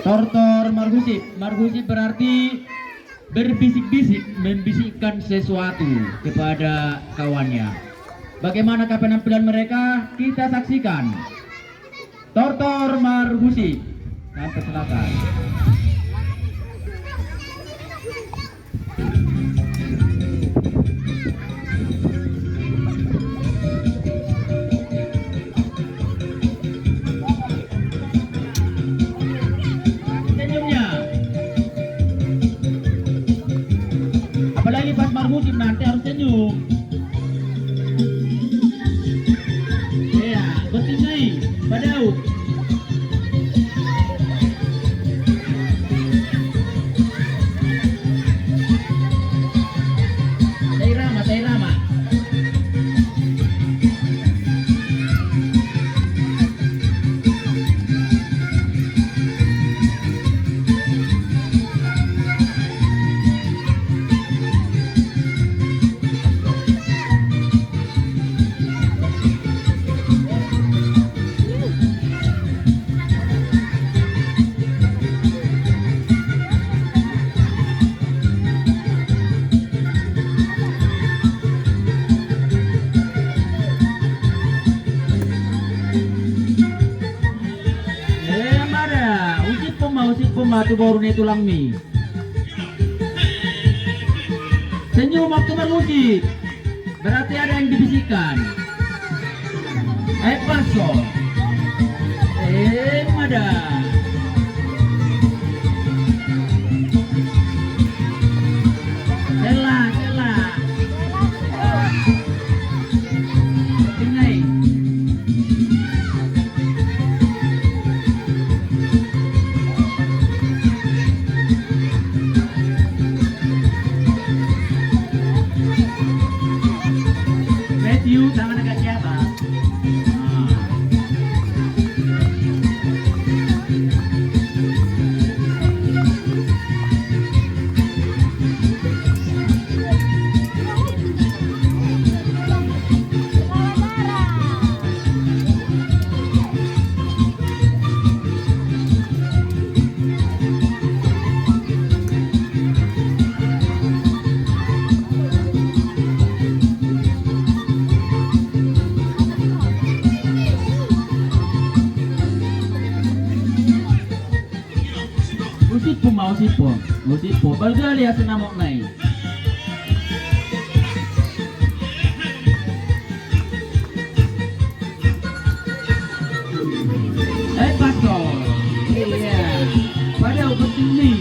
Tortor marhusip. Marhusip berarti berbisik-bisik, membisikkan sesuatu kepada kawannya. Bagaimana penampilan mereka? Kita saksikan. Tortor marhusip. Sampai silakan. Apalagi pas marhusip nanti harus senyum. Ya, betul nih, Badau. Saya Rama. Usip pematu baru nih tulang mie. Senyum waktu bermusik. Berarti ada yang dibisikkan. Paso. Mada. Sela. Pinai. Tangan agak siapa? Usipo, balgali ya senamok nai. Paso. Iya. Pada ubat ini.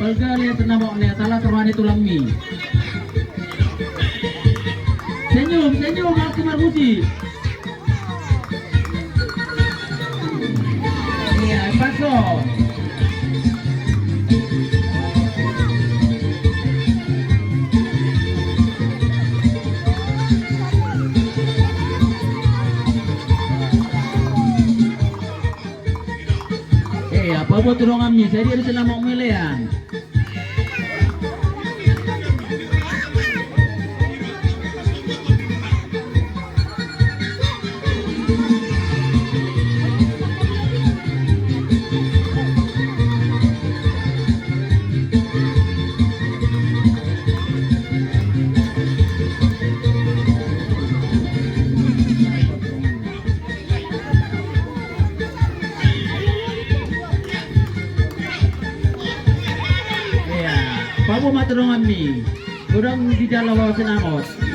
Balgali yang senamoknya salah kerwani tulang mie. Senyum aku marmusi. Iya, paso. Apa buat tulungan mie? Saya dia senamok melean. Pabu matulungan mi. Kurang di dalawa sinamot.